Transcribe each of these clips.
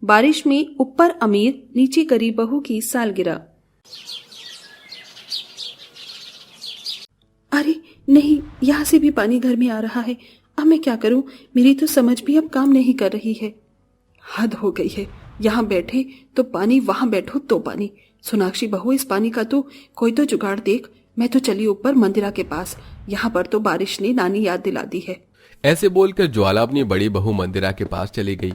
बारिश में ऊपर अमीर, नीचे गरीब बहू की सालगिरह। अरे नहीं, यहाँ से भी पानी घर में आ रहा है। अब मैं क्या करूं? मेरी तो समझ भी अब काम नहीं कर रही है। हद हो गई है, यहाँ बैठे तो पानी, वहां बैठो तो पानी। सोनाक्षी बहू, इस पानी का तो कोई तो जुगाड़ देख। मैं तो चली ऊपर मंदिरा के पास, यहाँ पर तो बारिश ने नानी याद दिला दी है। ऐसे बोलकर ज्वाला अपनी बड़ी बहू मंदिरा के पास चली गई।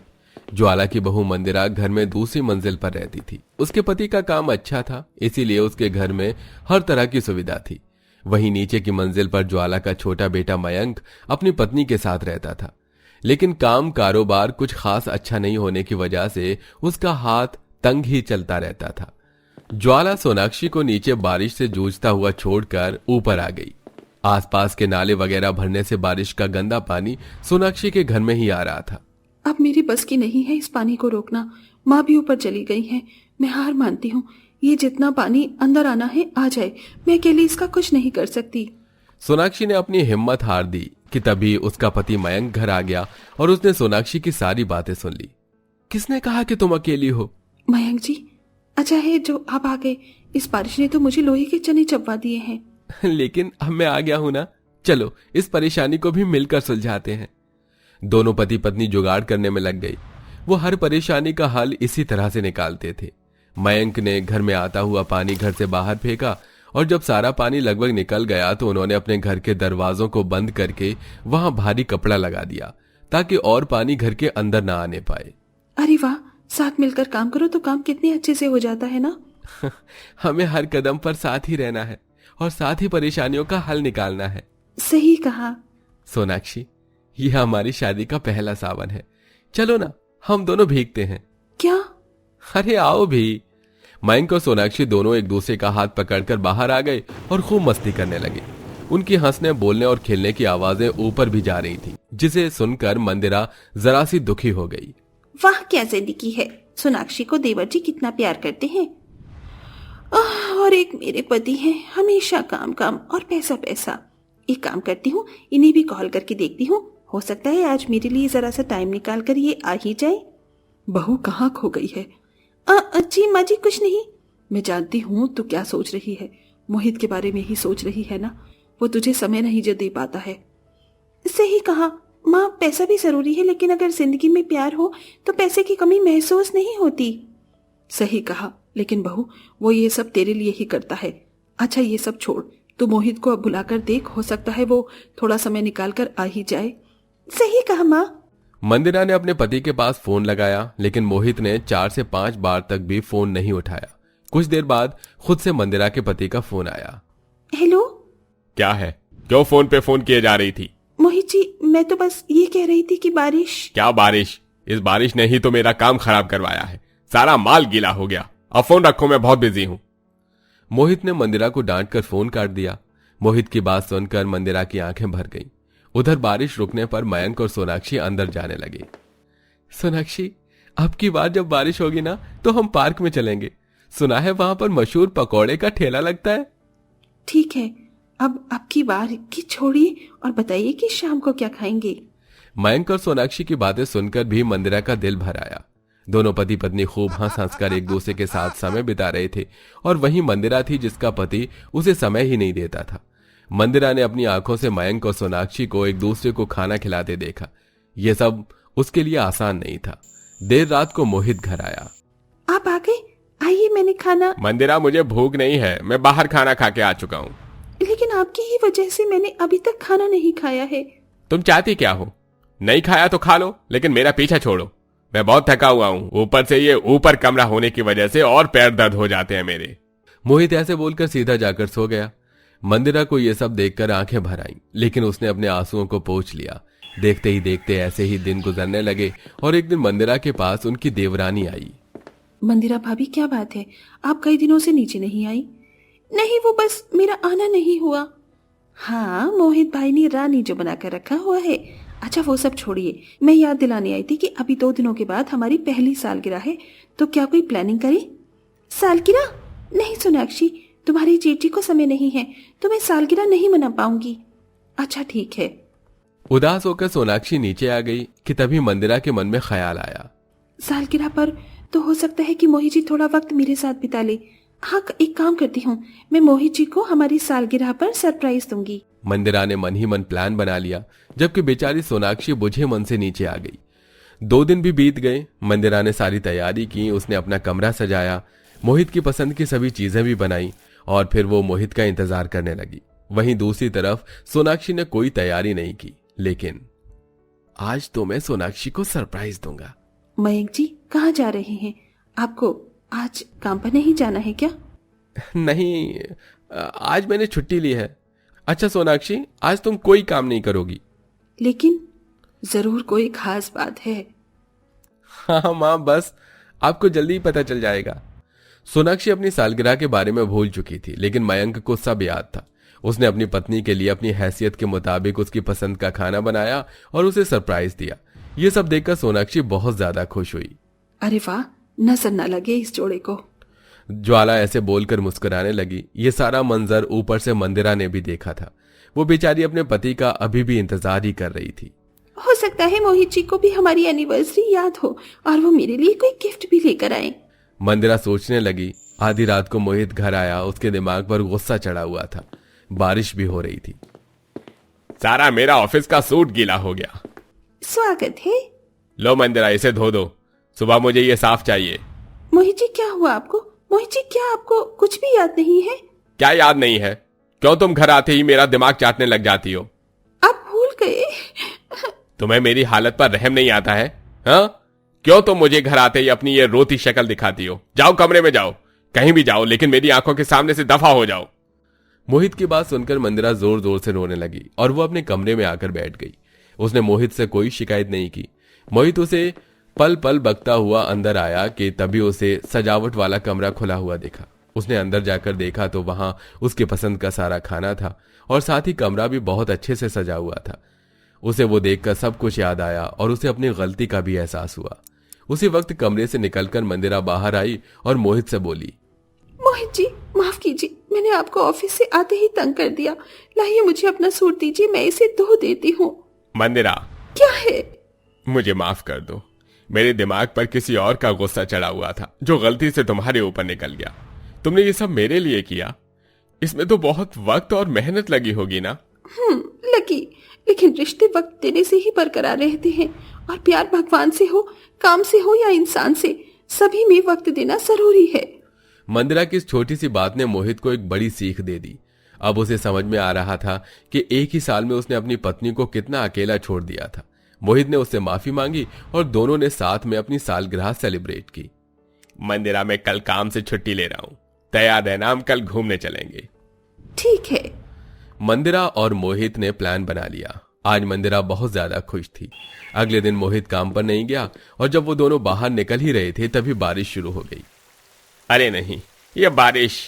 ज्वाला की बहू मंदिरा घर में दूसरी मंजिल पर रहती थी। उसके पति का काम अच्छा था, इसीलिए उसके घर में हर तरह की सुविधा थी। वहीं नीचे की मंजिल पर ज्वाला का छोटा बेटा मयंक अपनी पत्नी के साथ रहता था, लेकिन काम कारोबार कुछ खास अच्छा नहीं होने की वजह से उसका हाथ तंग ही चलता रहता था। ज्वाला सोनाक्षी को नीचे बारिश से जूझता हुआ छोड़कर ऊपर आ गई। आसपास के नाले वगैरह भरने से बारिश का गंदा पानी सोनाक्षी के घर में ही आ रहा था। अब मेरी बस की नहीं है इस पानी को रोकना। माँ भी ऊपर चली गई है, मैं हार मानती हूँ। ये जितना पानी अंदर आना है आ जाए, मैं अकेली इसका कुछ नहीं कर सकती। सोनाक्षी ने अपनी हिम्मत हार दी कि तभी उसका पति मयंक घर आ गया और उसने सोनाक्षी की सारी बातें सुन ली। किसने कहा कि तुम अकेली हो? मयंक जी, अच्छा है जो आप आ गए। इस बारिश ने तो मुझे लोहे के चने चबवा दिए हैं। लेकिन अब मैं आ गया हूं ना, चलो इस परेशानी को भी मिलकर सुलझाते हैं। दोनों पति पत्नी जुगाड़ करने में लग गई। वो हर परेशानी का हल इसी तरह से निकालते थे। मयंक ने घर में आता हुआ पानी घर से बाहर फेंका और जब सारा पानी लगभग निकल गया तो उन्होंने अपने घर के दरवाजों को बंद करके वहां भारी कपड़ा लगा दिया ताकि और पानी घर के अंदर ना आने पाए। अरे वाह, साथ मिलकर काम करो तो काम कितने अच्छे से हो जाता है ना। हमें हर कदम पर साथ ही रहना है और साथ ही परेशानियों का हल निकालना है। सही कहा। सोनाक्षी, यह हमारी शादी का पहला सावन है, चलो ना हम दोनों भीगते हैं। क्या? अरे आओ भी। मयंक और सोनाक्षी दोनों एक दूसरे का हाथ पकड़कर बाहर आ गए और खूब मस्ती करने लगे। उनकी हंसने, बोलने और खेलने की आवाजें ऊपर भी जा रही थी, जिसे सुनकर मंदिरा जरा सी दुखी हो गई। वाह, क्या जिंदगी है। सोनाक्षी को देवर जी कितना प्यार करते हैं। और एक मेरे पति हैं, हमेशा काम काम और पैसा पैसा। एक काम करती हूँ, इन्हें भी कॉल करके देखती हूँ, हो सकता है आज मेरे लिए जरा सा टाइम निकाल कर ये आ ही जाए। बहू कहाँ खो गई है? जी माँ जी, कुछ नहीं। मैं जानती हूँ तू क्या सोच रही है, मोहित के बारे में ही सोच रही है ना। वो तुझे समय नहीं जो दे पाता है। सही कहा माँ, पैसा भी जरूरी है, लेकिन अगर जिंदगी में प्यार हो तो पैसे की कमी महसूस नहीं होती। सही कहा, लेकिन बहू वो ये सब तेरे लिए ही करता है। अच्छा ये सब छोड़, तू मोहित को अब बुलाकर देख, हो सकता है वो थोड़ा समय निकाल कर आ ही जाए। सही कहा माँ। मंदिरा ने अपने पति के पास फोन लगाया, लेकिन मोहित ने 4 से 5 बार तक भी फोन नहीं उठाया। कुछ देर बाद खुद से मंदिरा के पति का फोन आया। हेलो। क्या है? क्यों फोन पे फोन किए जा रही थी? मोहित जी, मैं तो बस ये कह रही थी कि बारिश। क्या बारिश? इस बारिश ने ही तो मेरा काम खराब करवाया है, सारा माल गीला हो गया। अब फोन रखो, मैं बहुत बिजी हूं। मोहित ने मंदिरा को डांट कर फोन काट दिया। मोहित की बात सुनकर मंदिरा की आंखें भर गईं। उधर बारिश रुकने पर मयंक और सोनाक्षी अंदर जाने लगे। सोनाक्षी, अब की बार जब बारिश होगी ना तो हम पार्क में चलेंगे। सुना है वहां पर मशहूर पकौड़े का ठेला लगता है। ठीक है, अब की बार की छोड़िए और बताइए कि शाम को क्या खाएंगे। मयंक और सोनाक्षी की बातें सुनकर भी मंदिरा का दिल भर आया। दोनों पति पत्नी खूब हंस हंस कर एक दूसरे के साथ समय बिता रहे थे और वहीं मंदिरा थी जिसका पति उसे समय ही नहीं देता था। मंदिरा ने अपनी आंखों से मयंक और सोनाक्षी को एक दूसरे को खाना खिलाते देखा। यह सब उसके लिए आसान नहीं था। देर रात को मोहित घर आया। आप आ गए? आइए, मैंने खाना। मंदिरा, मुझे भूख नहीं है, मैं बाहर खाना खा के आ चुका हूँ। लेकिन आपकी ही वजह से मैंने अभी तक खाना नहीं खाया है। तुम चाहती क्या हो? नहीं खाया तो खा लो, लेकिन मेरा पीछा छोड़ो। मैं बहुत थका हुआ हूँ, ऊपर से ये ऊपर कमरा होने की वजह से और पैर दर्द हो जाते हैं मेरे। मोहित ऐसे बोलकर सीधा जाकर सो गया। मंदिरा को यह सब देखकर आंखें भर आईं, लेकिन उसने अपने आंसुओं को पोंछ लिया। देखते ही देखते ऐसे ही दिन गुजरने लगे और एक दिन मंदिरा के पास उनकी देवरानी आई। मंदिरा भाभी, क्या बात है, आप कई दिनों से नीचे नहीं आई? नहीं, वो बस मेरा आना नहीं हुआ। हाँ, मोहित भाई ने रानी जो बनाकर रखा हुआ है। अच्छा वो सब छोड़िए, मैं याद दिलाने आई थी कि अभी 2 दिनों के बाद हमारी पहली सालगिरह है, तो क्या कोई प्लानिंग करें? सालगिरह? नहीं सोनाक्षी, तुम्हारी जेठी को समय नहीं है तो मैं सालगिरह नहीं मना पाऊंगी। अच्छा ठीक है। उदास होकर सोनाक्षी नीचे आ गई कि तभी मंदिरा के मन में ख्याल आया। सालगिरह पर तो हो सकता है कि मोहित जी थोड़ा वक्त मेरे साथ बिता ले। हाँ, एक काम करती हूँ, मैं मोहित जी को हमारी सालगिरह पर सरप्राइज दूंगी। मंदिरा ने मन ही मन प्लान बना लिया, जबकि बेचारी सोनाक्षी बुझे मन से नीचे आ गई। 2 दिन भी बीत गए। मंदिरा ने सारी तैयारी की, उसने अपना कमरा सजाया, मोहित की पसंद की सभी चीजें भी बनाई और फिर वो मोहित का इंतजार करने लगी। वहीं दूसरी तरफ सोनाक्षी ने कोई तैयारी नहीं की, लेकिन आज तो मैं सोनाक्षी को सरप्राइज दूंगा। मयंक जी कहाँ जा रहे हैं? आपको आज काम पर नहीं जाना है क्या? नहीं, आज मैंने छुट्टी ली है। अच्छा सोनाक्षी, आज तुम कोई काम नहीं करोगी? लेकिन जरूर कोई खास बात है। हाँ माँ, बस आपको जल्दी ही पता चल जाएगा। सोनाक्षी अपनी सालगिरह के बारे में भूल चुकी थी, लेकिन मयंक को सब याद था। उसने अपनी पत्नी के लिए अपनी हैसियत के मुताबिक उसकी पसंद का खाना बनाया और उसे सरप्राइज दिया। ये सब देखकर सोनाक्षी बहुत ज्यादा खुश हुई। अरे वाह, नजर न लगे इस जोड़े को। ज्वाला ऐसे बोलकर मुस्कुराने लगी। ये सारा मंजर ऊपर से मंदिरा ने भी देखा था। वो बेचारी अपने पति का अभी भी इंतजार ही कर रही थी। हो सकता है मोहित जी को भी हमारी एनिवर्सरी याद हो और वो मेरे लिए कोई गिफ्ट भी लेकर आए। मंदिरा सोचने लगी। आधी रात को मोहित घर आया। उसके दिमाग पर गुस्सा चढ़ा हुआ था। बारिश भी हो रही थी। सारा मेरा ऑफिस का सूट गीला हो गया। स्वागत है। लो मंदिरा, इसे धो दो, सुबह मुझे ये साफ चाहिए। मोहित जी क्या हुआ आपको? मोहित जी क्या आपको कुछ भी याद नहीं है? क्या याद नहीं है? क्यों तुम घर आते ही मेरा दिमाग चाटने लग जाती हो? आप भूल गए। तुम्हें मेरी हालत पर रहम नहीं आता है? हाँ, क्यों तुम मुझे घर आते ही अपनी ये रोती शक्ल दिखाती हो? जाओ कमरे में जाओ, कहीं भी जाओ, लेकिन मेरी आंखों के सामने से दफा हो जाओ। मोहित की बात सुनकर मंदिरा जोर जोर से रोने लगी और वो अपने कमरे में आकर बैठ गई। उसने मोहित से कोई शिकायत नहीं की। मोहित उसे पल पल बकता हुआ अंदर आया कि तभी उसे सजावट वाला कमरा खुला हुआ देखा। उसने अंदर जाकर देखा तो वहां उसके पसंद का सारा खाना था और साथ ही कमरा भी बहुत अच्छे से सजा हुआ था। उसे वो देखकर सब कुछ याद आया और उसे अपनी गलती का भी एहसास हुआ। उसी वक्त कमरे से निकलकर मंदिरा बाहर आई और मोहित से बोली, मोहित जी माफ कीजिए, मैंने आपको ऑफिस से आते ही तंग कर दिया। लाइए मुझे अपना सूट दीजिए, मैं इसे धो देती हूँ। मंदिरा, क्या है? मुझे माफ कर दो। मेरे दिमाग पर किसी और का गुस्सा चढ़ा हुआ था जो गलती से तुम्हारे ऊपर निकल गया। तुमने ये सब मेरे लिए किया, इसमें तो बहुत वक्त और मेहनत लगी होगी ना? लगी, लेकिन रिश्ते वक्त देने से ही बरकरार रहते हैं और प्यार भगवान से हो, काम से हो या इंसान से, सभी में वक्त देना जरूरी है। मंदिरा की इस छोटी सी बात ने मोहित को एक बड़ी सीख दे दी। अब उसे समझ में आ रहा था कि एक ही साल में उसने अपनी पत्नी को कितना अकेला छोड़ दिया था। मोहित ने उससे माफी मांगी और दोनों ने साथ में अपनी सालगिरह सेलिब्रेट की। मंदिरा, मैं कल काम से छुट्टी ले रहा हूं, तैयार रहना, हम कल घूमने चलेंगे। ठीक है। मंदिरा और मोहित ने प्लान बना लिया। आज मंदिरा बहुत ज्यादा खुश थी। अगले दिन मोहित काम पर नहीं गया और जब वो दोनों बाहर निकल ही रहे थे तभी बारिश शुरू हो गई। अरे नहीं, ये बारिश।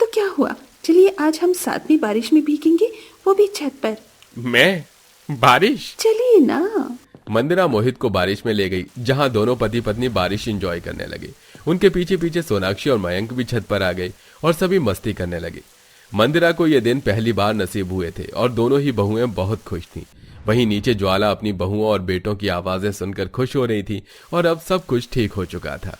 तो क्या हुआ? चलिए आज हम साथ में बारिश में भीगेंगे, वो भी छत पर। मैं? बारिश? चलिए ना। मंदिरा मोहित को बारिश में ले गई, जहां दोनों पति पत्नी बारिश एंजॉय करने लगे। उनके पीछे पीछे सोनाक्षी और मयंक भी छत पर आ गए और सभी मस्ती करने लगे। मंदिरा को ये दिन पहली बार नसीब हुए थे और दोनों ही बहुएं बहुत खुश थीं। वहीं नीचे ज्वाला अपनी बहुओं और बेटों की आवाजें सुनकर खुश हो रही थी और अब सब कुछ ठीक हो चुका था।